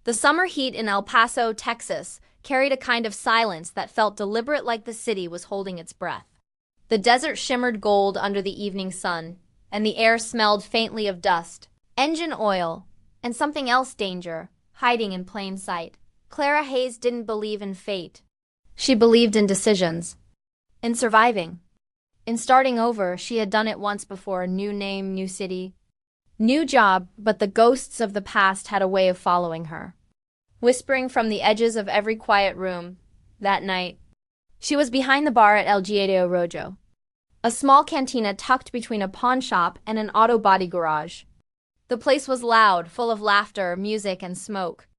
The summer heat in El Paso, Texas, carried a kind of silence that felt deliberate, like the city was holding its breath. The desert shimmered gold under the evening sun, and the air smelled faintly of dust, engine oil, and something else, danger, hiding in plain sight. Clara Hayes didn't believe in fate. She believed in decisions. In surviving. In starting over. She had done it once before. New name, new city, new job, but the ghosts of the past had a way of following her, whispering from the edges of every quiet room. That night, she was behind the bar at El Giedo Rojo, a small cantina tucked between a pawn shop and an auto body garage. The place was loud, full of laughter, music, and smoke.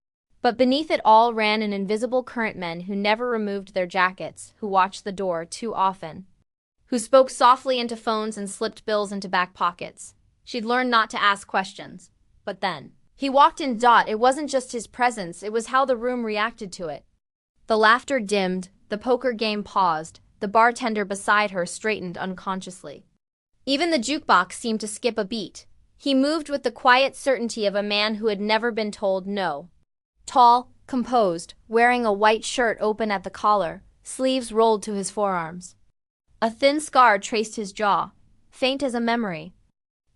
But beneath it all ran an invisible current, men who never removed their jackets, who watched the door too often, who spoke softly into phones and slipped bills into back pockets. She'd learned not to ask questions. But then he walked in. It wasn't just his presence, it was how the room reacted to it. The laughter dimmed, the poker game paused, the bartender beside her straightened unconsciously. Even the jukebox seemed to skip a beat. He moved with the quiet certainty of a man who had never been told no. Tall, composed, wearing a white shirt open at the collar, sleeves rolled to his forearms. A thin scar traced his jaw, faint as a memory.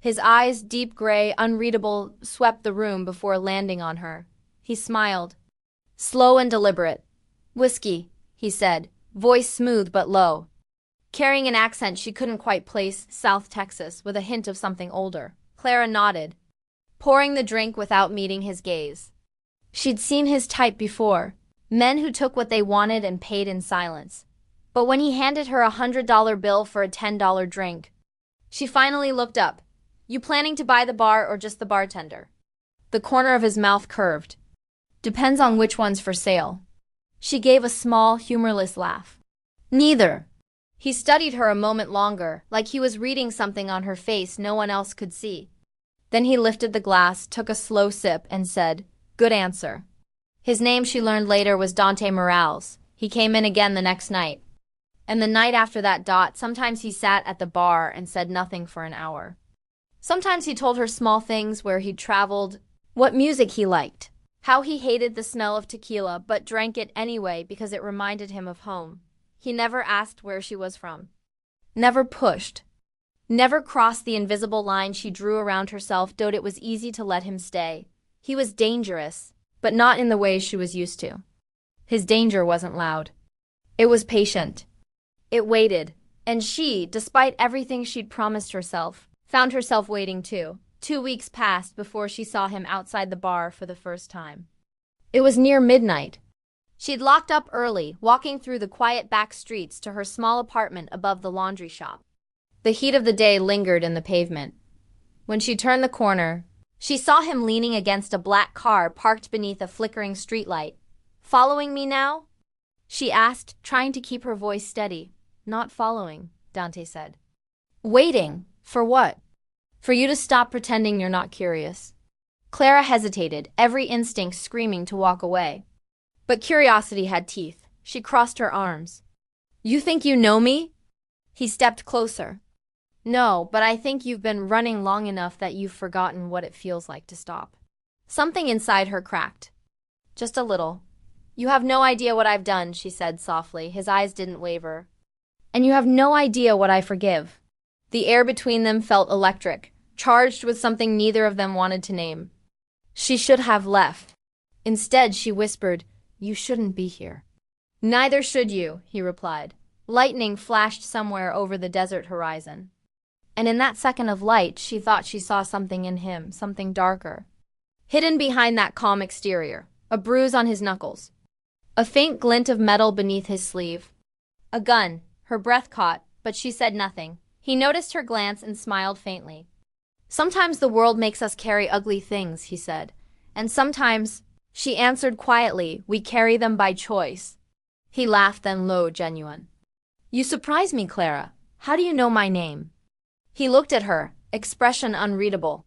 His eyes, deep gray, unreadable, swept the room before landing on her. He smiled. Slow and deliberate. "Whiskey," he said, voice smooth but low, carrying an accent she couldn't quite place. South Texas, with a hint of something older. Clara nodded, pouring the drink without meeting his gaze. She'd seen his type before, men who took what they wanted and paid in silence. But when he handed her $100 bill for a $10 drink, she finally looked up. "You planning to buy the bar or just the bartender?" The corner of his mouth curved. "Depends on which one's for sale." She gave a small, humorless laugh. "Neither." He studied her a moment longer, like he was reading something on her face no one else could see. Then he lifted the glass, took a slow sip, and said, "Good answer." His name, she learned later, was Dante Morales. He came in again the next night. And the night after that. Sometimes he sat at the bar and said nothing for an hour. Sometimes he told her small things, where he'd traveled, what music he liked, how he hated the smell of tequila but drank it anyway because it reminded him of home. He never asked where she was from. Never pushed. Never crossed the invisible line she drew around herself. It was easy to let him stay. He was dangerous, but not in the way she was used to. His danger wasn't loud. It was patient. It waited. And she, despite everything she'd promised herself, found herself waiting too. 2 weeks passed before she saw him outside the bar for the first time. It was near midnight. She'd locked up early, walking through the quiet back streets to her small apartment above the laundry shop. The heat of the day lingered in the pavement. When she turned the corner, she saw him leaning against a black car parked beneath a flickering streetlight. "Following me now?" she asked, trying to keep her voice steady. "Not following," Dante said. "Waiting. For what?" "For you to stop pretending you're not curious." Clara hesitated, every instinct screaming to walk away. But curiosity had teeth. She crossed her arms. "You think you know me?" He stepped closer. "No, but I think you've been running long enough that you've forgotten what it feels like to stop." Something inside her cracked. "Just a little." "You have no idea what I've done," she said softly. His eyes didn't waver. "And you have no idea what I forgive." The air between them felt electric, charged with something neither of them wanted to name. She should have left. Instead, she whispered, "You shouldn't be here." "Neither should you," he replied. Lightning flashed somewhere over the desert horizon. And in that second of light, she thought she saw something in him, something darker. Hidden behind that calm exterior, a bruise on his knuckles, a faint glint of metal beneath his sleeve. A gun. Her breath caught, but she said nothing. He noticed her glance and smiled faintly. "Sometimes the world makes us carry ugly things," he said. "And sometimes," she answered quietly, "we carry them by choice." He laughed, then low, genuine. "You surprise me, Clara. How do you know my name?" He looked at her, expression unreadable.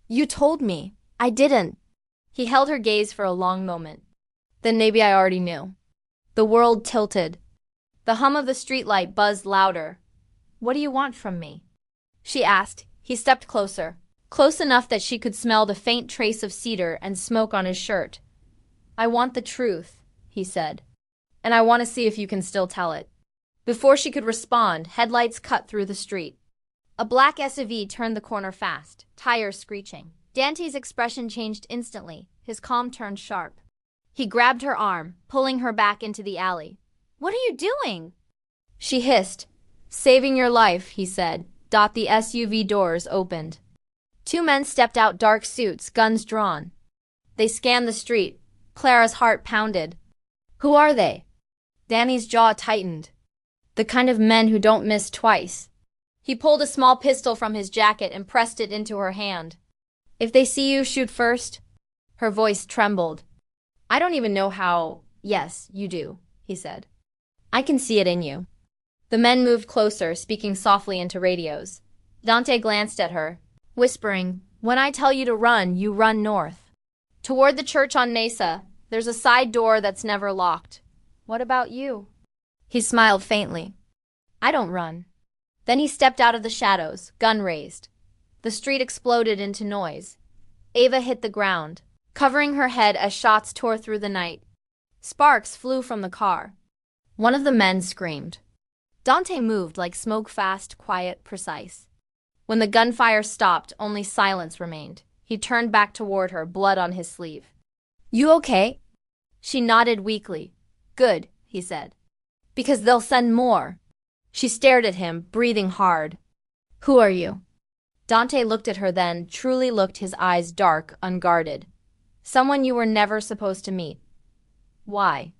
"You told me." "I didn't." He held her gaze for a long moment. "Then maybe I already knew." The world tilted. The hum of the streetlight buzzed louder. "What do you want from me?" she asked. He stepped closer, close enough that she could smell the faint trace of cedar and smoke on his shirt. I want the truth, he said. And I want to see if you can still tell it. Before she could respond, headlights cut through the street. A black SUV turned the corner fast, tires screeching. Dante's expression changed instantly, his calm turned sharp. He grabbed her arm, pulling her back into the alley. What are you doing? She hissed. Saving your life, he said. The SUV doors opened. Two men stepped out, dark suits, guns drawn. They scanned the street. Clara's heart pounded. Who are they? Danny's jaw tightened. The kind of men who don't miss twice. He pulled a small pistol from his jacket and pressed it into her hand. If they see you, shoot first. Her voice trembled. I don't even know how. Yes, you do, he said. I can see it in you. The men moved closer, speaking softly into radios. Dante glanced at her, whispering, When I tell you to run, you run north. Toward the church on Mesa, there's a side door that's never locked. What about you? He smiled faintly. I don't run. Then he stepped out of the shadows, gun raised. The street exploded into noise. Ava hit the ground, covering her head as shots tore through the night. Sparks flew from the car. One of the men screamed. Dante moved like smoke, fast, quiet, precise. When the gunfire stopped, only silence remained. He turned back toward her, blood on his sleeve. You okay? She nodded weakly. Good, he said. Because they'll send more. She stared at him, breathing hard. Who are you? Dante looked at her then, truly looked, his eyes dark, unguarded. Someone you were never supposed to meet. Why?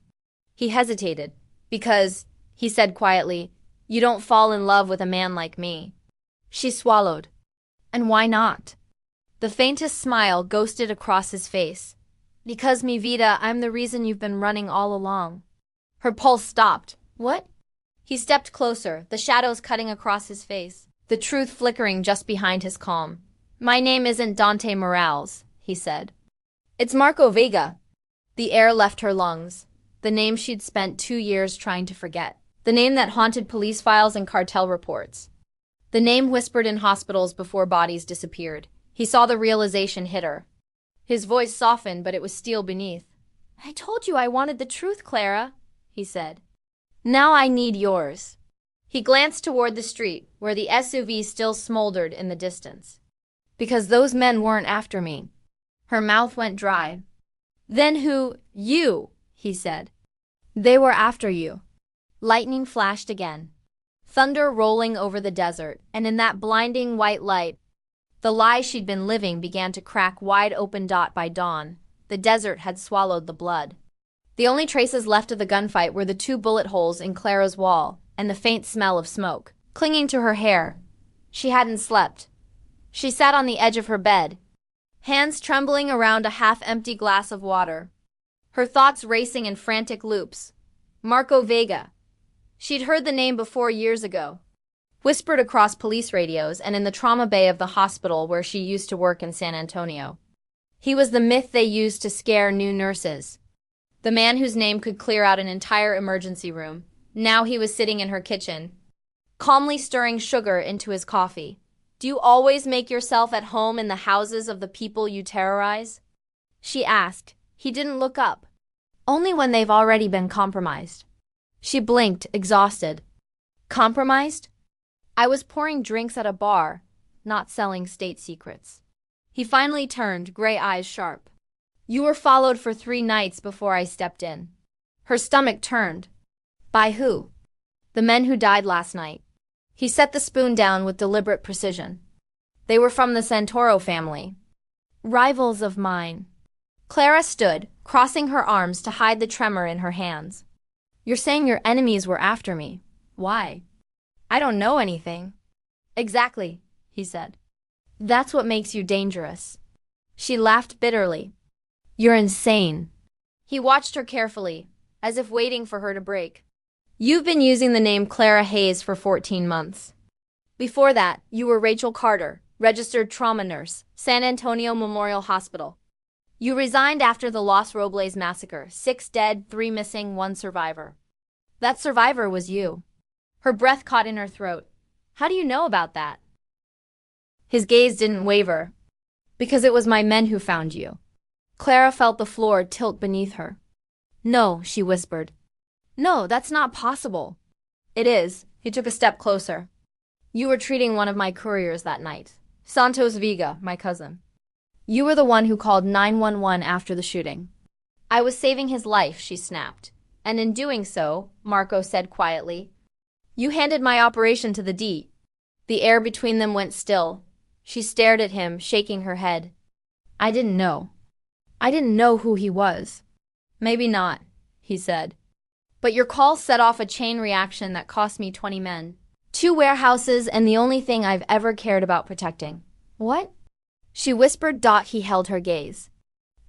He hesitated. Because, he said quietly, you don't fall in love with a man like me. She swallowed. And why not? The faintest smile ghosted across his face. Because, mi vida, I'm the reason you've been running all along. Her pulse stopped. What? He stepped closer, the shadows cutting across his face, the truth flickering just behind his calm. My name isn't Dante Morales, he said. It's Marco Vega. The air left her lungs. The name she'd spent 2 years trying to forget. The name that haunted police files and cartel reports. The name whispered in hospitals before bodies disappeared. He saw the realization hit her. His voice softened, but it was steel beneath. I told you I wanted the truth, Clara, he said. Now I need yours. He glanced toward the street, where the SUV still smoldered in the distance. Because those men weren't after me. Her mouth went dry. Then who? You, he said. They were after you. Lightning flashed again. Thunder rolling over the desert, and in that blinding white light, the lie she'd been living began to crack wide open. By dawn, the desert had swallowed the blood. The only traces left of the gunfight were the 2 bullet holes in Clara's wall and the faint smell of smoke, clinging to her hair. She hadn't slept. She sat on the edge of her bed, hands trembling around a half-empty glass of water. Her thoughts racing in frantic loops. Marco Vega. She'd heard the name before years ago. Whispered across police radios and in the trauma bay of the hospital where she used to work in San Antonio. He was the myth they used to scare new nurses. The man whose name could clear out an entire emergency room. Now he was sitting in her kitchen, calmly stirring sugar into his coffee. Do you always make yourself at home in the houses of the people you terrorize? She asked. He didn't look up. Only when they've already been compromised. She blinked, exhausted. Compromised? I was pouring drinks at a bar, not selling state secrets. He finally turned, gray eyes sharp. You were followed for 3 nights before I stepped in. Her stomach turned. By who? The men who died last night. He set the spoon down with deliberate precision. They were from the Santoro family. Rivals of mine. Clara stood, crossing her arms to hide the tremor in her hands. You're saying your enemies were after me. Why? I don't know anything. Exactly, he said. That's what makes you dangerous. She laughed bitterly. You're insane. He watched her carefully, as if waiting for her to break. You've been using the name Clara Hayes for 14 months. Before that, you were Rachel Carter, registered trauma nurse, San Antonio Memorial Hospital. You resigned after the Los Robles massacre, 6 dead, 3 missing, 1 survivor. That survivor was you. Her breath caught in her throat. How do you know about that? His gaze didn't waver. Because it was my men who found you. Clara felt the floor tilt beneath her. No, she whispered. No, that's not possible. It is. He took a step closer. You were treating one of my couriers that night. Santos Vega, my cousin. You were the one who called 911 after the shooting. I was saving his life, she snapped. And in doing so, Marco said quietly, you handed my operation to the D. The air between them went still. She stared at him, shaking her head. I didn't know. I didn't know who he was. Maybe not, he said. But your call set off a chain reaction that cost me 20 men. 2 warehouses and the only thing I've ever cared about protecting. What? She whispered. He held her gaze.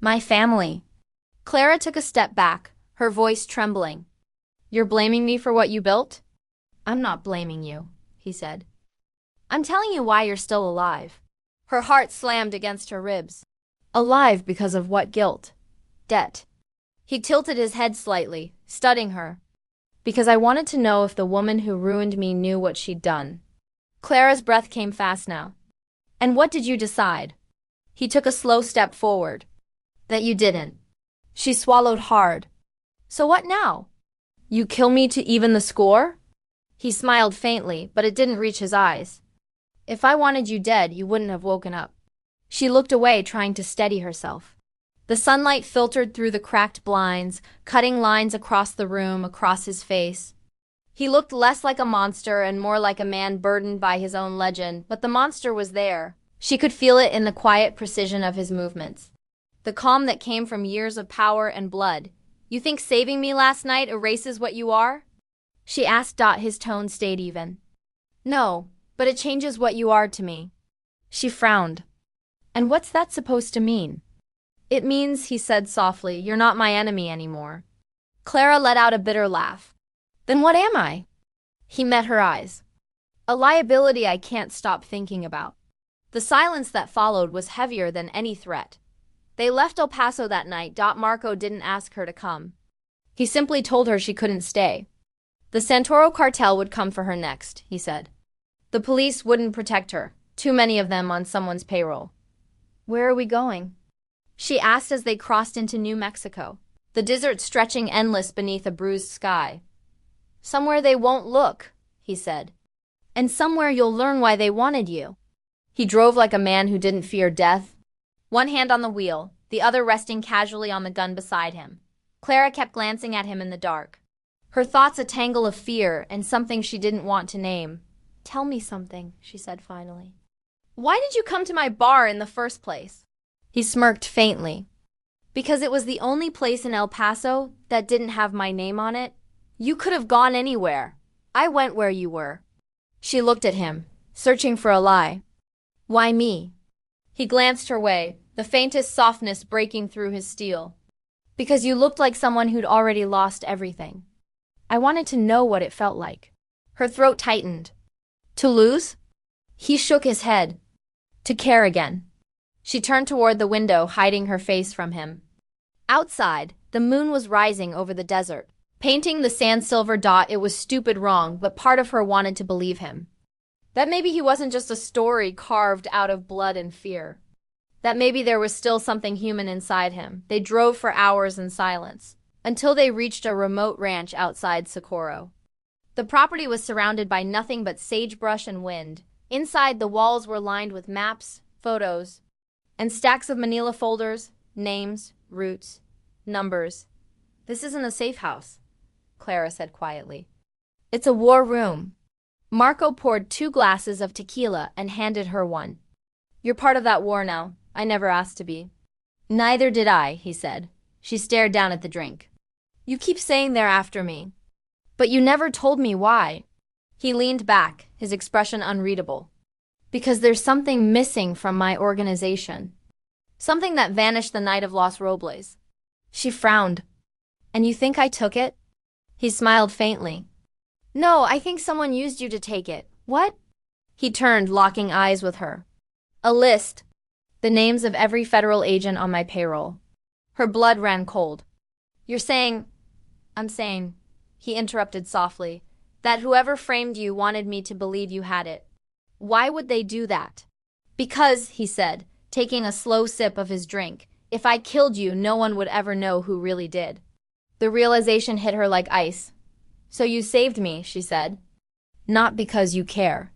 My family. Clara took a step back, her voice trembling. You're blaming me for what you built? I'm not blaming you, he said. I'm telling you why you're still alive. Her heart slammed against her ribs. Alive because of what guilt? Debt. He tilted his head slightly, studying her. Because I wanted to know if the woman who ruined me knew what she'd done. Clara's breath came fast now. And what did you decide? He took a slow step forward. That you didn't. She swallowed hard. So what now? You kill me to even the score? He smiled faintly, but it didn't reach his eyes. If I wanted you dead, you wouldn't have woken up. She looked away, trying to steady herself. The sunlight filtered through the cracked blinds, cutting lines across the room, across his face. He looked less like a monster and more like a man burdened by his own legend, but the monster was there. She could feel it in the quiet precision of his movements. The calm that came from years of power and blood. You think saving me last night erases what you are? She asked. His tone stayed even. No, but it changes what you are to me. She frowned. And what's that supposed to mean? It means, he said softly, you're not my enemy anymore. Clara let out a bitter laugh. Then what am I? He met her eyes. A liability I can't stop thinking about. The silence that followed was heavier than any threat. They left El Paso that night. Marco didn't ask her to come. He simply told her she couldn't stay. The Santoro cartel would come for her next, he said. The police wouldn't protect her, too many of them on someone's payroll. Where are we going? She asked as they crossed into New Mexico, the desert stretching endless beneath a bruised sky. Somewhere they won't look, he said. And somewhere you'll learn why they wanted you. He drove like a man who didn't fear death, one hand on the wheel, the other resting casually on the gun beside him. Clara kept glancing at him in the dark. Her thoughts a tangle of fear and something she didn't want to name. Tell me something, she said finally. Why did you come to my bar in the first place? He smirked faintly. Because it was the only place in El Paso that didn't have my name on it. You could have gone anywhere. I went where you were. She looked at him, searching for a lie. Why me? He glanced her way, the faintest softness breaking through his steel. Because you looked like someone who'd already lost everything. I wanted to know what it felt like. Her throat tightened. To lose? He shook his head. To care again. She turned toward the window, hiding her face from him. Outside, the moon was rising over the desert, painting the sand-silver dot. It was stupid wrong, but part of her wanted to believe him. That maybe he wasn't just a story carved out of blood and fear. That maybe there was still something human inside him. They drove for hours in silence, until they reached a remote ranch outside Socorro. The property was surrounded by nothing but sagebrush and wind. Inside, the walls were lined with maps, photos, and stacks of manila folders, names, routes, numbers. This isn't a safe house, Clara said quietly. It's a war room. Marco poured 2 glasses of tequila and handed her one. You're part of that war now. I never asked to be. Neither did I, he said. She stared down at the drink. You keep saying they're after me. But you never told me why. He leaned back, his expression unreadable. Because there's something missing from my organization. Something that vanished the night of Los Robles. She frowned. And you think I took it? He smiled faintly. No, I think someone used you to take it. What? He turned, locking eyes with her. A list. The names of every federal agent on my payroll. Her blood ran cold. You're saying... I'm saying, he interrupted softly, that whoever framed you wanted me to believe you had it. Why would they do that? Because, he said, taking a slow sip of his drink, If I killed you, no one would ever know who really did. The realization hit her like ice. So you saved me, she said. Not because you care.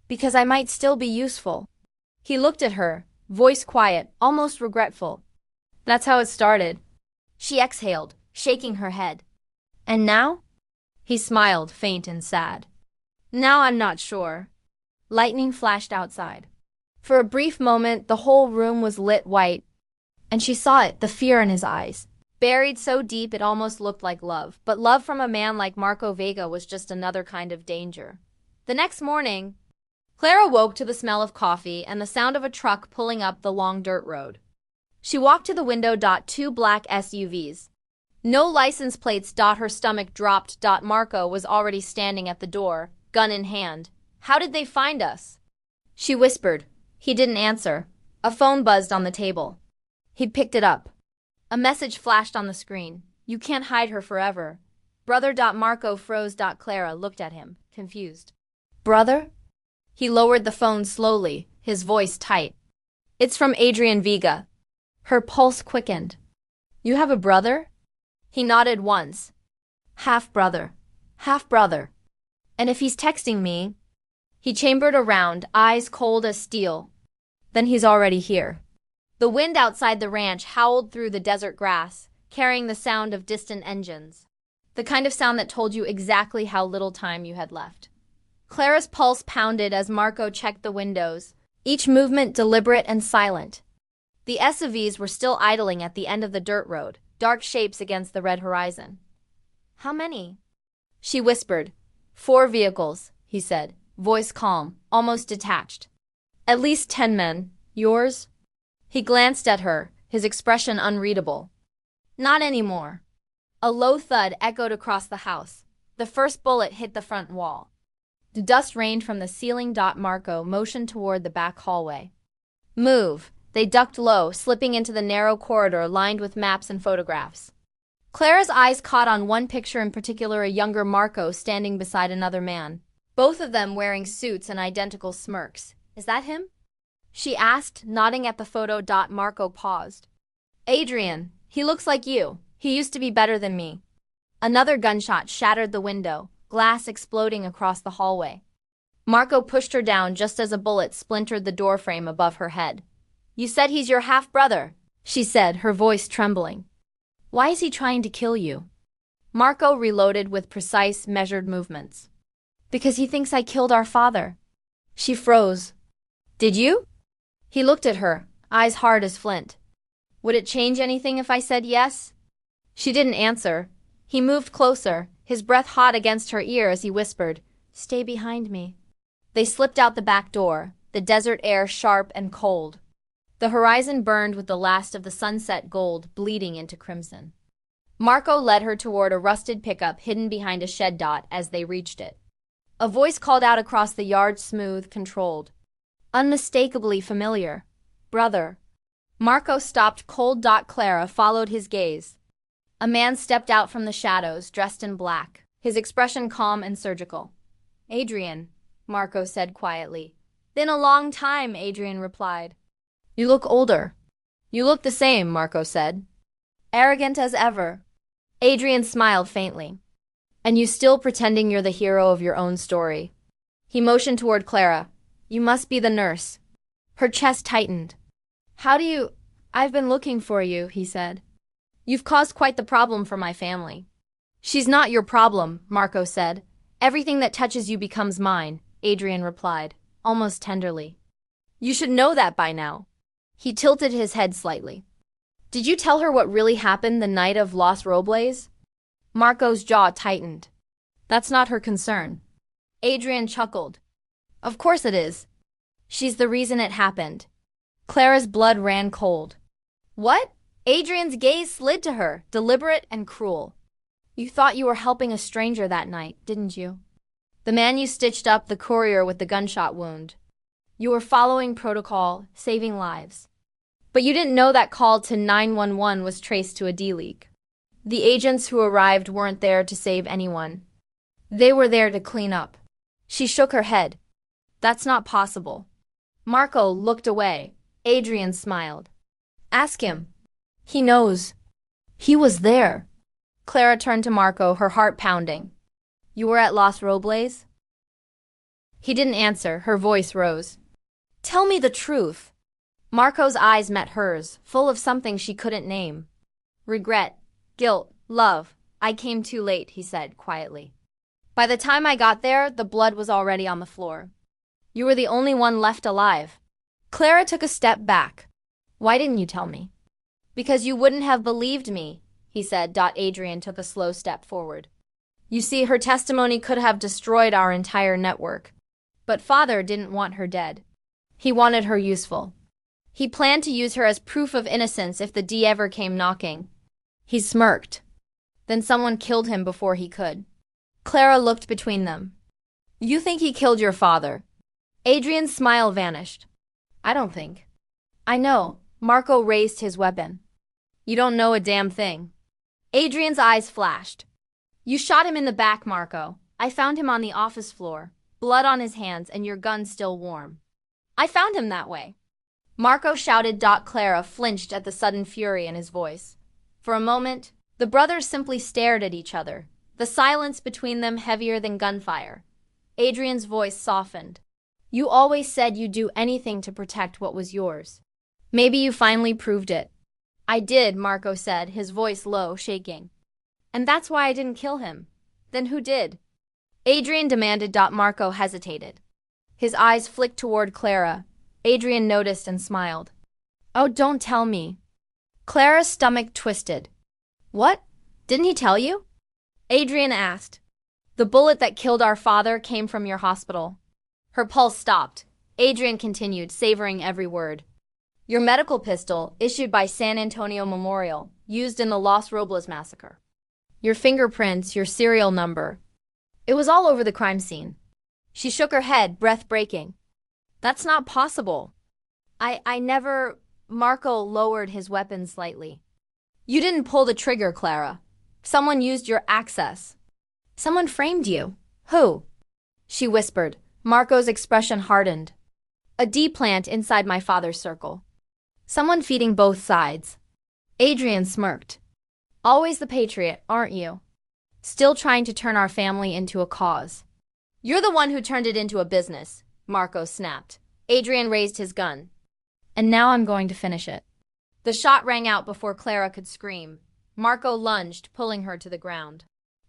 Because I might still be useful. He looked at her, voice quiet, almost regretful. That's how it started. She exhaled, shaking her head. And now? He smiled, faint and sad. Now I'm not sure. Lightning flashed outside. For a brief moment, the whole room was lit white, and she saw it, the fear in his eyes. Buried so deep it almost looked like love, but love from a man like Marco Vega was just another kind of danger. The next morning, Clara woke to the smell of coffee and the sound of a truck pulling up the long dirt road. She walked to the window. Two black SUVs. No license plates. Her stomach dropped. Marco was already standing at the door, gun in hand. How did they find us? She whispered. He didn't answer. A phone buzzed on the table. He picked it up. A message flashed on the screen. You can't hide her forever. Brother. Marco froze. Clara looked at him, confused. Brother? He lowered the phone slowly, his voice tight. It's from Adrian Vega. Her pulse quickened. You have a brother? He nodded once. Half-brother. Half-brother. And if he's texting me? He chambered around, eyes cold as steel. Then he's already here. The wind outside the ranch howled through the desert grass, carrying the sound of distant engines. The kind of sound that told you exactly how little time you had left. Clara's pulse pounded as Marco checked the windows, each movement deliberate and silent. The SUVs were still idling at the end of the dirt road, dark shapes against the red horizon. How many? She whispered. 4 vehicles, he said, voice calm, almost detached. At least 10 men. Yours? He glanced at her, his expression unreadable. Not anymore. A low thud echoed across the house. The first bullet hit the front wall. The dust rained from the ceiling. Marco motioned toward the back hallway. Move. They ducked low, slipping into the narrow corridor lined with maps and photographs. Clara's eyes caught on one picture in particular, a younger Marco standing beside another man, both of them wearing suits and identical smirks. Is that him? She asked, nodding at the photo. Marco paused. Adrian, he looks like you. He used to be better than me. Another gunshot shattered the window, glass exploding across the hallway. Marco pushed her down just as a bullet splintered the doorframe above her head. You said he's your half-brother, she said, her voice trembling. Why is he trying to kill you? Marco reloaded with precise, measured movements. Because he thinks I killed our father. She froze. Did you? He looked at her, eyes hard as flint. Would it change anything if I said yes? She didn't answer. He moved closer, his breath hot against her ear as he whispered, Stay behind me. They slipped out the back door, the desert air sharp and cold. The horizon burned with the last of the sunset gold bleeding into crimson. Marco led her toward a rusted pickup hidden behind a shed. As they reached it, a voice called out across the yard, smooth, controlled. Unmistakably familiar. Brother. Marco stopped cold. Clara followed his gaze. A man stepped out from the shadows, dressed in black, his expression calm and surgical. Adrian, Marco said quietly. Been a long time, Adrian replied. You look older. You look the same, Marco said. Arrogant as ever. Adrian smiled faintly. And you still pretending you're the hero of your own story. He motioned toward Clara. You must be the nurse. Her chest tightened. How do you... I've been looking for you, he said. You've caused quite the problem for my family. She's not your problem, Marco said. Everything that touches you becomes mine, Adrian replied, almost tenderly. You should know that by now. He tilted his head slightly. Did you tell her what really happened the night of Los Robles? Marco's jaw tightened. That's not her concern. Adrian chuckled. Of course it is. She's the reason it happened. Clara's blood ran cold. What? Adrian's gaze slid to her, deliberate and cruel. You thought you were helping a stranger that night, didn't you? The man you stitched up, the courier with the gunshot wound. You were following protocol, saving lives. But you didn't know that call to 911 was traced to a D-leak. The agents who arrived weren't there to save anyone. They were there to clean up. She shook her head. That's not possible. Marco looked away. Adrian smiled. Ask him. He knows. He was there. Clara turned to Marco, her heart pounding. You were at Los Robles? He didn't answer. Her voice rose. Tell me the truth. Marco's eyes met hers, full of something she couldn't name. Regret, guilt, love. I came too late, he said quietly. By the time I got there, the blood was already on the floor. You were the only one left alive. Clara took a step back. Why didn't you tell me? Because you wouldn't have believed me, he said. Adrian took a slow step forward. You see, her testimony could have destroyed our entire network. But Father didn't want her dead. He wanted her useful. He planned to use her as proof of innocence if the D ever came knocking. He smirked. Then someone killed him before he could. Clara looked between them. You think he killed your father? Adrian's smile vanished. I don't think. I know. Marco raised his weapon. You don't know a damn thing. Adrian's eyes flashed. You shot him in the back, Marco. I found him on the office floor. Blood on his hands and your gun still warm. I found him that way. Marco shouted. Clara flinched at the sudden fury in his voice. For a moment, the brothers simply stared at each other, the silence between them heavier than gunfire. Adrian's voice softened. You always said you'd do anything to protect what was yours. Maybe you finally proved it. I did, Marco said, his voice low, shaking. And that's why I didn't kill him. Then who did? Adrian demanded. Marco hesitated. His eyes flicked toward Clara. Adrian noticed and smiled. Oh, don't tell me. Clara's stomach twisted. What? Didn't he tell you? Adrian asked. The bullet that killed our father came from your hospital. Her pulse stopped. Adrian continued, savoring every word. Your medical pistol, issued by San Antonio Memorial, used in the Los Robles massacre. Your fingerprints, your serial number. It was all over the crime scene. She shook her head, breath breaking. That's not possible. I never... Marco lowered his weapon slightly. You didn't pull the trigger, Clara. Someone used your access. Someone framed you. Who? She whispered. Marco's expression hardened. A D-plant inside my father's circle. Someone feeding both sides. Adrian smirked. Always the patriot, aren't you? Still trying to turn our family into a cause. You're the one who turned it into a business, Marco snapped. Adrian raised his gun. And now I'm going to finish it. The shot rang out before Clara could scream. Marco lunged, pulling her to the ground.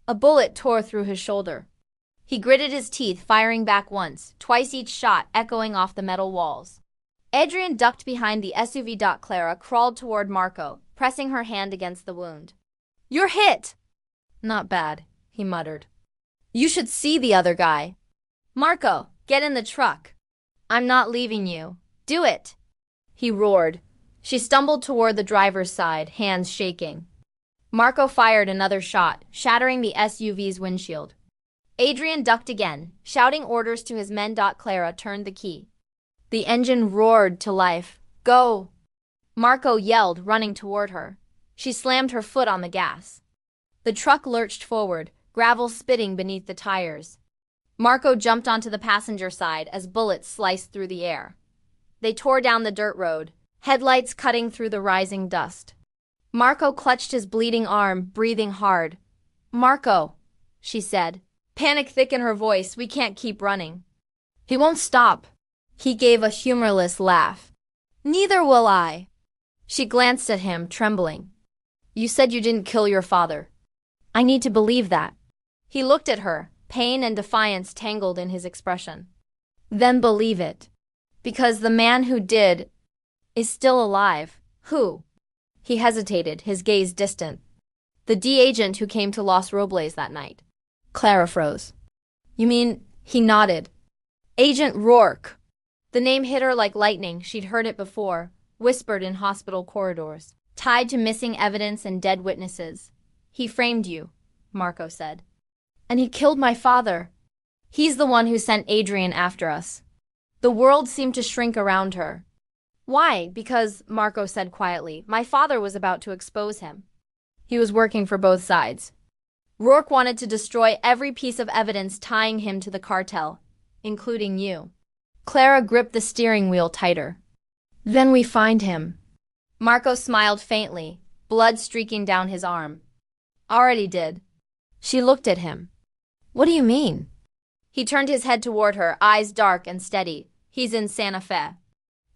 A bullet tore through his shoulder. He gritted his teeth, firing back once, twice each shot echoing off the metal walls. Adrian ducked behind the SUV. Clara crawled toward Marco, pressing her hand against the wound. You're hit! Not bad, he muttered. You should see the other guy. Marco, get in the truck. I'm not leaving you. Do it! He roared. She stumbled toward the driver's side, hands shaking. Marco fired another shot, shattering the SUV's windshield. Adrian ducked again, shouting orders to his men. Clara turned the key. The engine roared to life. Go! Marco yelled, running toward her. She slammed her foot on the gas. The truck lurched forward, gravel spitting beneath the tires. Marco jumped onto the passenger side as bullets sliced through the air. They tore down the dirt road, headlights cutting through the rising dust. Marco clutched his bleeding arm, breathing hard. Marco, she said. Panic thick in her voice. We can't keep running. He won't stop. He gave a humorless laugh. Neither will I. She glanced at him, trembling. You said you didn't kill your father. I need to believe that. He looked at her, pain and defiance tangled in his expression. Then believe it. Because the man who did is still alive. Who? He hesitated, his gaze distant. The D agent who came to Los Robles that night. Clara froze. You mean, he nodded. Agent Rourke. The name hit her like lightning. She'd heard it before, whispered in hospital corridors, tied to missing evidence and dead witnesses. He framed you, Marco said. And he killed my father. He's the one who sent Adrian after us. The world seemed to shrink around her. Why? Because, Marco said quietly, my father was about to expose him. He was working for both sides. Rourke wanted to destroy every piece of evidence tying him to the cartel, including you. Clara gripped the steering wheel tighter. Then we find him. Marco smiled faintly. blood streaking down his arm. Already did. She looked at him. What do you mean? He turned his head toward her, eyes dark and steady. He's in Santa Fe.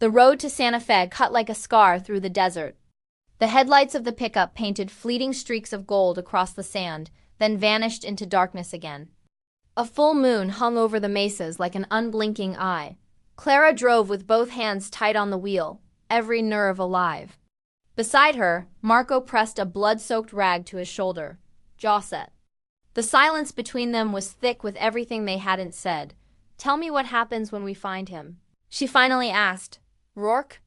The road to Santa Fe cut like a scar through the desert. The headlights of the pickup painted fleeting streaks of gold across the sand, then vanished into darkness again. A full moon hung over the mesas like an unblinking eye. Clara drove with both hands tight on the wheel, every nerve alive. Beside her, Marco pressed a blood-soaked rag to his shoulder, jaw set. The silence between them was thick with everything they hadn't said. Tell me what happens when we find him, she finally asked. Rourke?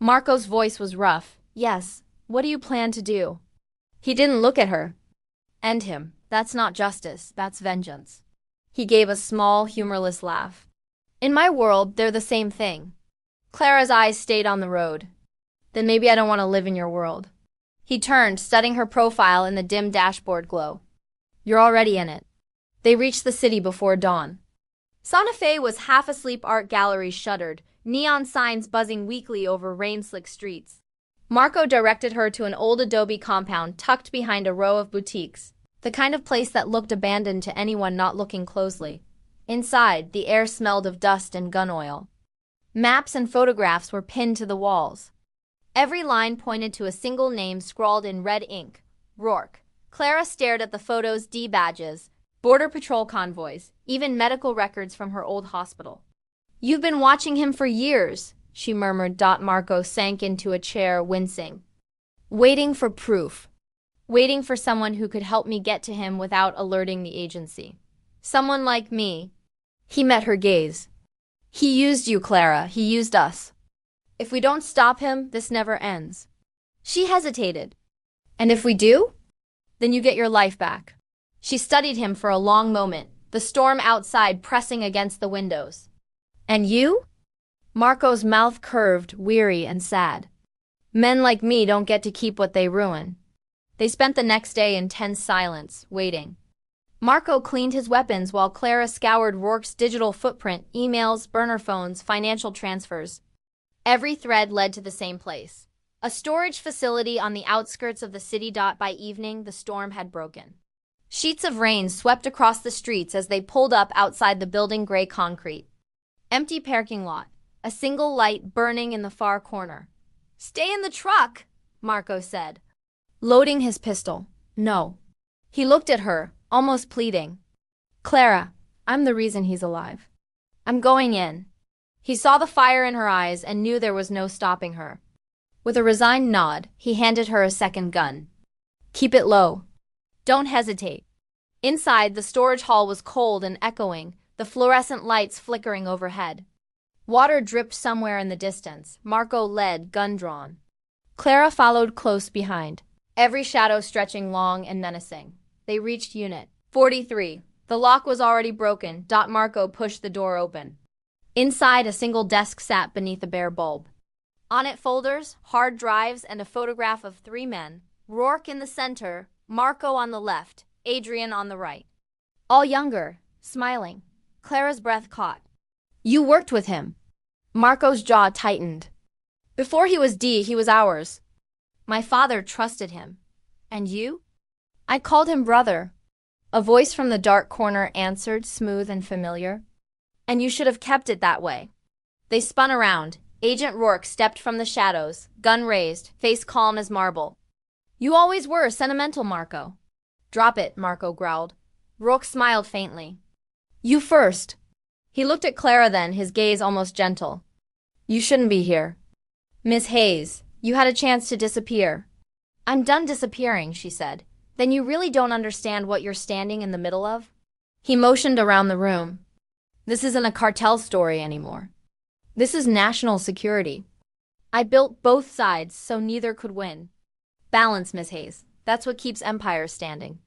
Marco's voice was rough. Yes, what do you plan to do? He didn't look at her. End him. That's not justice, that's vengeance. He gave a small, humorless laugh. In my world, they're the same thing. Clara's eyes stayed on the road. Then maybe I don't want to live in your world. He turned, studying her profile in the dim dashboard glow. You're already in it. They reached the city before dawn. Santa Fe was half-asleep. Art galleries shuttered, neon signs buzzing weakly over rain-slick streets. Marco directed her to an old adobe compound tucked behind a row of boutiques, the kind of place that looked abandoned to anyone not looking closely. Inside, the air smelled of dust and gun oil. Maps and photographs were pinned to the walls. Every line pointed to a single name scrawled in red ink, Rourke. Clara stared at the photos, D-badges, border patrol convoys, even medical records from her old hospital. You've been watching him for years, she murmured. Marco sank into a chair, wincing. Waiting for proof. Waiting for someone who could help me get to him without alerting the agency. Someone like me. He met her gaze. He used you, Clara. He used us. If we don't stop him, this never ends. She hesitated. And if we do? Then you get your life back. She studied him for a long moment, the storm outside pressing against the windows. And you? Marco's mouth curved, weary and sad. Men like me don't get to keep what they ruin. They spent the next day in tense silence, waiting. Marco cleaned his weapons while Clara scoured Rourke's digital footprint, emails, burner phones, financial transfers. Every thread led to the same place. A storage facility on the outskirts of the city. By evening, the storm had broken. Sheets of rain swept across the streets as they pulled up outside the building. Gray concrete. Empty parking lot. A single light burning in the far corner. Stay in the truck, Marco said, loading his pistol. No. He looked at her, almost pleading. Clara, I'm the reason he's alive. I'm going in. He saw the fire in her eyes and knew there was no stopping her. With a resigned nod, he handed her a second gun. Keep it low. Don't hesitate. Inside, the storage hall was cold and echoing, the fluorescent lights flickering overhead. Water dripped somewhere in the distance. Marco led, gun drawn. Clara followed close behind, every shadow stretching long and menacing. They reached Unit 43. The lock was already broken. Marco pushed the door open. Inside, a single desk sat beneath a bare bulb. On it, folders, hard drives, and a photograph of 3 men. Rourke in the center, Marco on the left, Adrian on the right. All younger, smiling. Clara's breath caught. You worked with him. Marco's jaw tightened. Before he was D, he was ours. My father trusted him. And you? I called him brother. A voice from the dark corner answered, smooth and familiar. And you should have kept it that way. They spun around. Agent Rourke stepped from the shadows, gun raised, face calm as marble. You always were sentimental, Marco. Drop it, Marco growled. Rourke smiled faintly. You first. He looked at Clara then, his gaze almost gentle. You shouldn't be here. Miss Hayes, you had a chance to disappear. I'm done disappearing, she said. Then you really don't understand what you're standing in the middle of? He motioned around the room. This isn't a cartel story anymore. This is national security. I built both sides so neither could win. Balance, Miss Hayes. That's what keeps empires standing.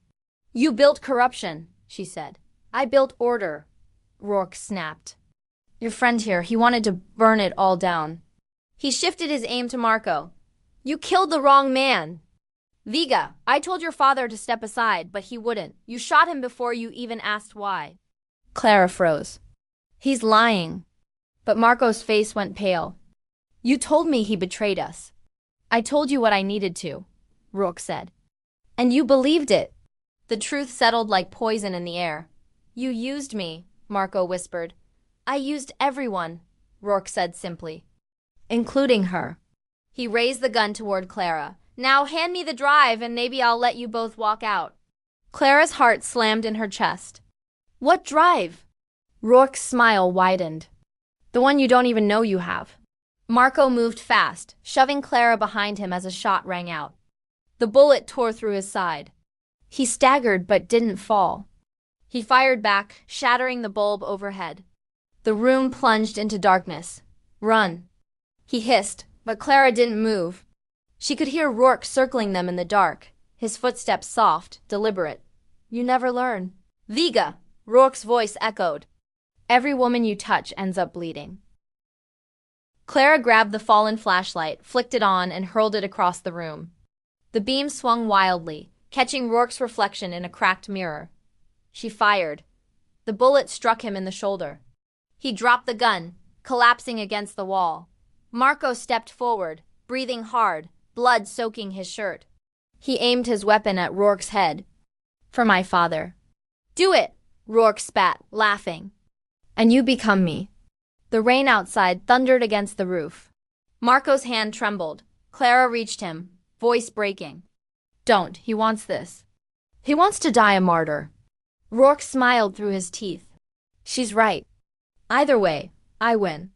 You built corruption, she said. I built order. Rourke snapped. Your friend here, he wanted to burn it all down. He shifted his aim to Marco. You killed the wrong man. Viga, I told your father to step aside, but he wouldn't. You shot him before you even asked why. Clara froze. He's lying. But Marco's face went pale. You told me he betrayed us. I told you what I needed to. Rourke said. And you believed it. The truth settled like poison in the air. You used me, Marco whispered. I used everyone, Rourke said simply. Including her. He raised the gun toward Clara. Now hand me the drive and maybe I'll let you both walk out. Clara's heart slammed in her chest. What drive? Rourke's smile widened. The one you don't even know you have. Marco moved fast, shoving Clara behind him as a shot rang out. The bullet tore through his side. He staggered but didn't fall. He fired back, shattering the bulb overhead. The room plunged into darkness. Run. He hissed, but Clara didn't move. She could hear Rourke circling them in the dark, his footsteps soft, deliberate. You never learn. Viga! Rourke's voice echoed. Every woman you touch ends up bleeding. Clara grabbed the fallen flashlight, flicked it on, and hurled it across the room. The beam swung wildly, catching Rourke's reflection in a cracked mirror. She fired. The bullet struck him in the shoulder. He dropped the gun, collapsing against the wall. Marco stepped forward, breathing hard, blood soaking his shirt. He aimed his weapon at Rourke's head. For my father. Do it, Rourke spat, laughing. And you become me. The rain outside thundered against the roof. Marco's hand trembled. Clara reached him, voice breaking. Don't, he wants this. He wants to die a martyr. Rourke smiled through his teeth. She's right. Either way, I win.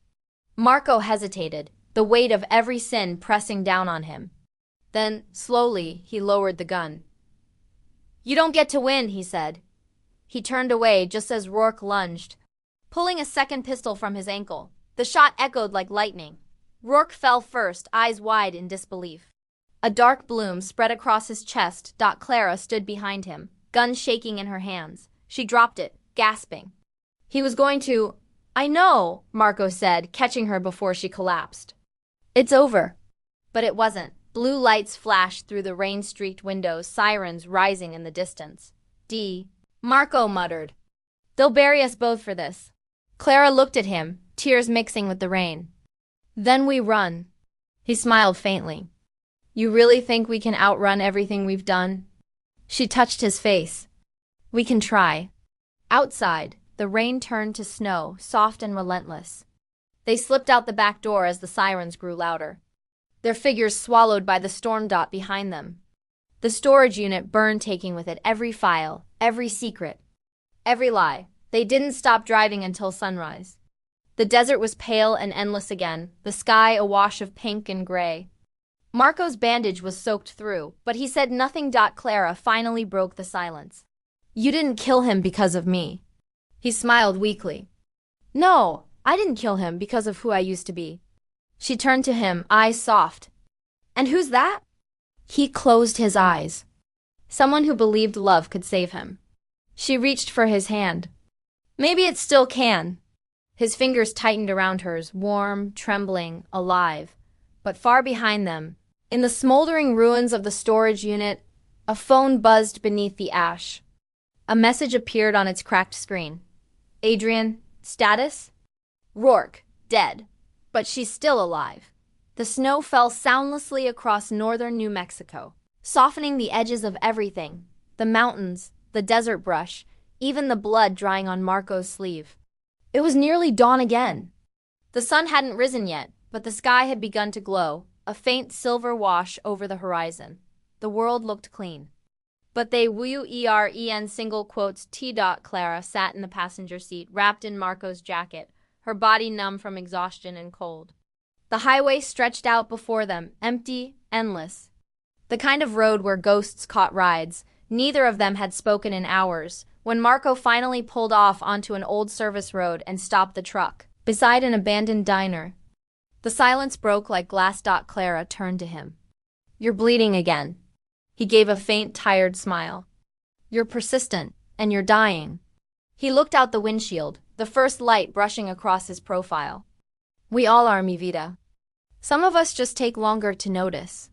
Marco hesitated, the weight of every sin pressing down on him. Then, slowly, he lowered the gun. You don't get to win, he said. He turned away just as Rourke lunged, pulling a second pistol from his ankle. The shot echoed like lightning. Rourke fell first, eyes wide in disbelief. A dark bloom spread across his chest. Clara stood behind him, gun shaking in her hands. She dropped it, gasping. He was going to... I know, Marco said, catching her before she collapsed. It's over. But it wasn't. Blue lights flashed through the rain-streaked windows, sirens rising in the distance. Marco muttered. They'll bury us both for this. Clara looked at him, tears mixing with the rain. Then we run. He smiled faintly. You really think we can outrun everything we've done? She touched his face. We can try. Outside, the rain turned to snow, soft and relentless. They slipped out the back door as the sirens grew louder. Their figures swallowed by the storm dot behind them. The storage unit burned, taking with it every file, every secret, every lie. They didn't stop driving until sunrise. The desert was pale and endless again, the sky a wash of pink and gray. Marco's bandage was soaked through, but he said nothing. Clara finally broke the silence. You didn't kill him because of me. He smiled weakly. No, I didn't kill him because of who I used to be. She turned to him, eyes soft. And who's that? He closed his eyes. Someone who believed love could save him. She reached for his hand. Maybe it still can. His fingers tightened around hers, warm, trembling, alive. But far behind them, in the smoldering ruins of the storage unit, a phone buzzed beneath the ash. A message appeared on its cracked screen. Adrian, status? Rourke, dead. But she's still alive. The snow fell soundlessly across northern New Mexico, softening the edges of everything. The mountains, the desert brush, even the blood drying on Marco's sleeve. It was nearly dawn again. The sun hadn't risen yet, but the sky had begun to glow, a faint silver wash over the horizon. The world looked clean. But they weren single quotes T. Clara sat in the passenger seat, wrapped in Marco's jacket, her body numb from exhaustion and cold. The highway stretched out before them, empty, endless. The kind of road where ghosts caught rides. Neither of them had spoken in hours, when Marco finally pulled off onto an old service road and stopped the truck, beside an abandoned diner. The silence broke like glass. Clara turned to him. You're bleeding again. He gave a faint, tired smile. You're persistent, and you're dying. He looked out the windshield, the first light brushing across his profile. We all are, mi vida. Some of us just take longer to notice.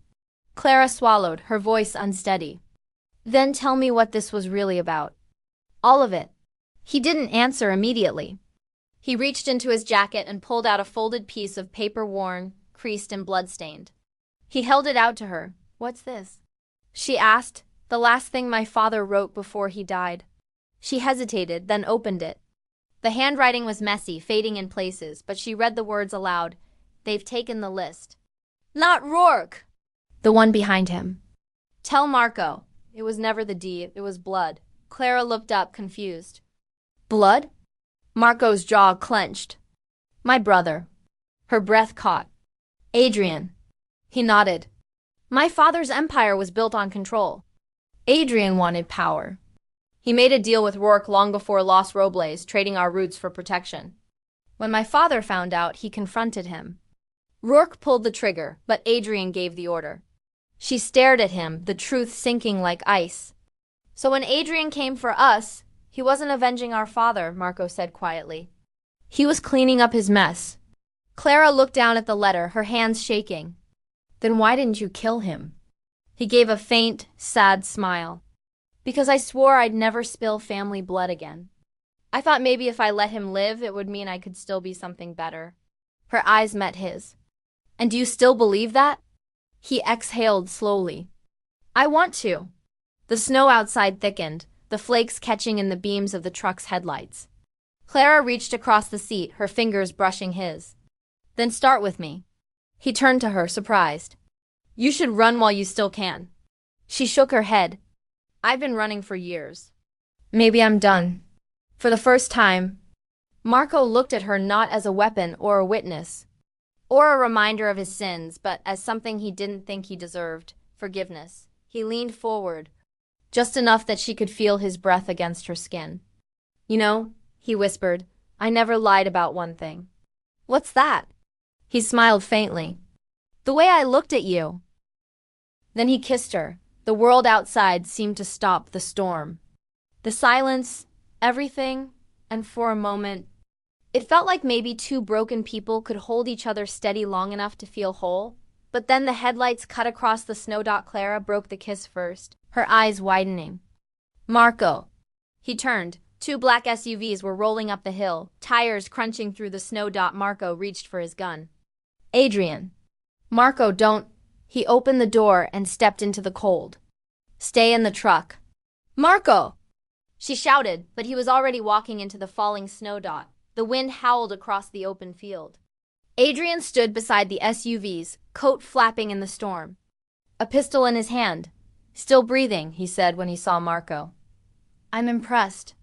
Clara swallowed, her voice unsteady. Then tell me what this was really about. All of it. He didn't answer immediately. He reached into his jacket and pulled out a folded piece of paper, worn, creased, and blood-stained. He held it out to her. What's this? she asked. The last thing my father wrote before he died. She hesitated, then opened it. The handwriting was messy, fading in places, but she read the words aloud. They've taken the list. Not Rourke! The one behind him. Tell Marco. It was never the D, it was blood. Clara looked up, confused. Blood? Marco's jaw clenched. My brother. Her breath caught. Adrian. He nodded. My father's empire was built on control. Adrian wanted power. He made a deal with Rourke long before Los Robles, trading our roots for protection. When my father found out, he confronted him. Rourke pulled the trigger, but Adrian gave the order. She stared at him, the truth sinking like ice. So when Adrian came for us, he wasn't avenging our father, Marco said quietly. He was cleaning up his mess. Clara looked down at the letter, her hands shaking. Then why didn't you kill him? He gave a faint, sad smile. Because I swore I'd never spill family blood again. I thought maybe if I let him live, it would mean I could still be something better. Her eyes met his. And do you still believe that? He exhaled slowly. I want to. The snow outside thickened, the flakes catching in the beams of the truck's headlights. Clara reached across the seat, her fingers brushing his. Then start with me. He turned to her, surprised. You should run while you still can. She shook her head. I've been running for years. Maybe I'm done. For the first time, Marco looked at her not as a weapon or a witness, or a reminder of his sins, but as something he didn't think he deserved, forgiveness. He leaned forward, just enough that she could feel his breath against her skin. You know, he whispered, I never lied about one thing. What's that? He smiled faintly. The way I looked at you. Then he kissed her. The world outside seemed to stop, the storm. The silence, everything, and for a moment, it felt like maybe two broken people could hold each other steady long enough to feel whole. But then the headlights cut across the snow. Clara broke the kiss first, her eyes widening. Marco. He turned. Two black SUVs were rolling up the hill, tires crunching through the snow. Marco reached for his gun. Adrian. Marco, don't. He opened the door and stepped into the cold. Stay in the truck. Marco! She shouted, but he was already walking into the falling snow. The wind howled across the open field. Adrian stood beside the SUVs, coat flapping in the storm. A pistol in his hand. Still breathing, he said when he saw Marco. I'm impressed.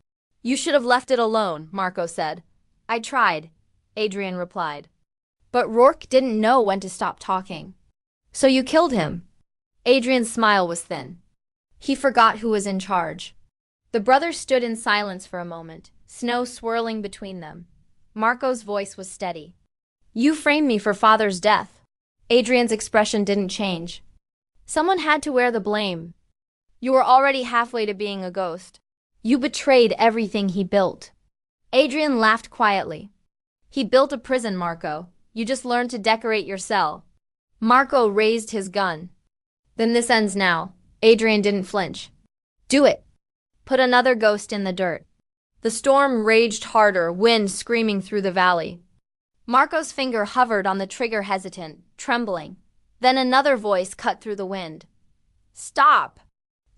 You should have left it alone, Marco said. I tried, Adrian replied. But Rourke didn't know when to stop talking. So you killed him? Adrian's smile was thin. He forgot who was in charge. The brothers stood in silence for a moment, snow swirling between them. Marco's voice was steady. You framed me for father's death. Adrian's expression didn't change. Someone had to wear the blame. You were already halfway to being a ghost. You betrayed everything he built. Adrian laughed quietly. He built a prison, Marco. You just learned to decorate your cell. Marco raised his gun. Then this ends now. Adrian didn't flinch. Do it. Put another ghost in the dirt. The storm raged harder, wind screaming through the valley. Marco's finger hovered on the trigger, hesitant, trembling. Then another voice cut through the wind. Stop!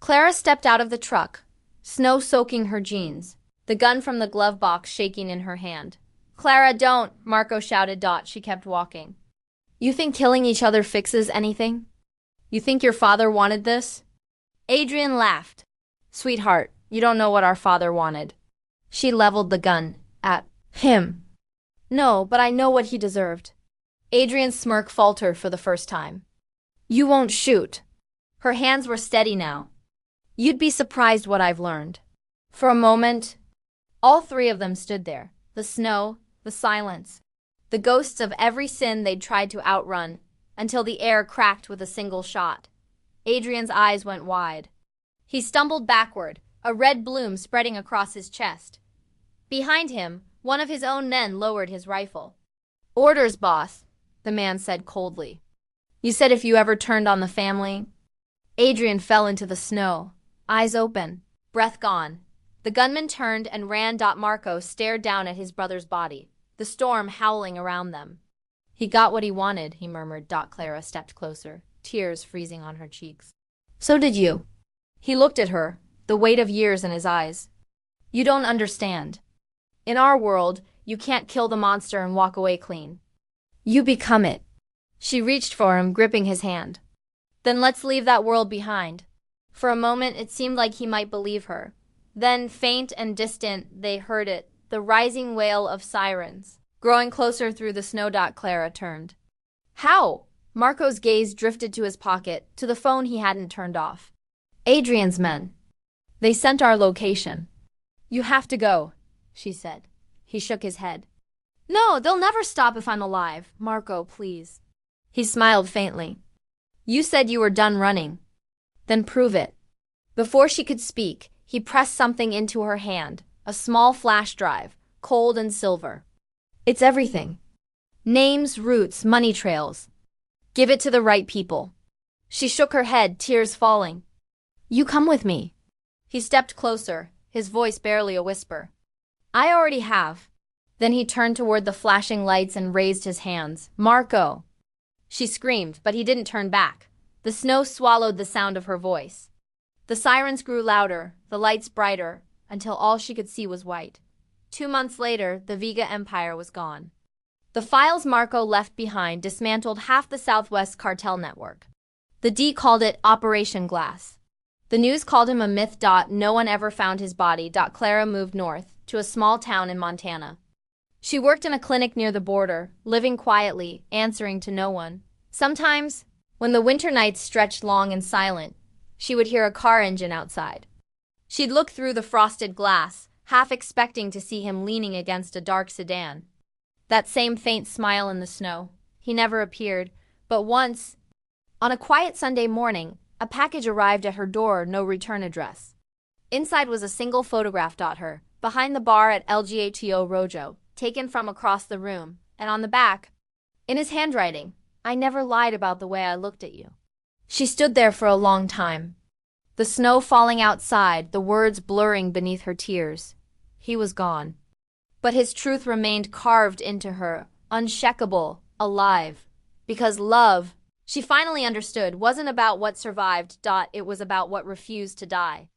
Clara stepped out of the truck, snow soaking her jeans, the gun from the glove box shaking in her hand. Clara, don't! Marco shouted. She kept walking. You think killing each other fixes anything? You think your father wanted this? Adrian laughed. Sweetheart, you don't know what our father wanted. She leveled the gun at him. No, but I know what he deserved. Adrian's smirk faltered for the first time. You won't shoot. Her hands were steady now. You'd be surprised what I've learned. For a moment, all three of them stood there. The snow, the silence, the ghosts of every sin they'd tried to outrun, until the air cracked with a single shot. Adrian's eyes went wide. He stumbled backward, a red bloom spreading across his chest. Behind him, one of his own men lowered his rifle. Orders, boss, the man said coldly. You said if you ever turned on the family. Adrian fell into the snow, eyes open, breath gone. The gunman turned and ran. Marco stared down at his brother's body, the storm howling around them. He got what he wanted, he murmured. Clara stepped closer, tears freezing on her cheeks. So did you. He looked at her, the weight of years in his eyes. You don't understand. In our world, you can't kill the monster and walk away clean. You become it. She reached for him, gripping his hand. Then let's leave that world behind. For a moment, it seemed like he might believe her. Then, faint and distant, they heard it, the rising wail of sirens. Growing closer through the snow. Clara turned. How? Marco's gaze drifted to his pocket, to the phone he hadn't turned off. Adrian's men. They sent our location. You have to go, she said. He shook his head. No, they'll never stop if I'm alive. Marco, please. He smiled faintly. You said you were done running. Then prove it. Before she could speak, he pressed something into her hand, a small flash drive, cold and silver. It's everything. Names, routes, money trails. Give it to the right people. She shook her head, tears falling. You come with me. He stepped closer, his voice barely a whisper. I already have. Then he turned toward the flashing lights and raised his hands. Marco! She screamed, but he didn't turn back. The snow swallowed the sound of her voice. The sirens grew louder, the lights brighter, until all she could see was white. 2 months later, the Vega Empire was gone. The files Marco left behind dismantled half the Southwest cartel network. The D called it Operation Glass. The news called him a myth. No one ever found his body. Clara moved north, to a small town in Montana. She worked in a clinic near the border, living quietly, answering to no one. Sometimes, when the winter nights stretched long and silent, she would hear a car engine outside. She'd look through the frosted glass, half expecting to see him leaning against a dark sedan. That same faint smile in the snow. He never appeared, but once, on a quiet Sunday morning, a package arrived at her door, no return address. Inside was a single photograph. Her, behind the bar at LGATO Rojo, taken from across the room, and on the back, in his handwriting, I never lied about the way I looked at you. She stood there for a long time. The snow falling outside, the words blurring beneath her tears. He was gone. But his truth remained carved into her, unshakable, alive. Because love, she finally understood, wasn't about what survived. It was about what refused to die.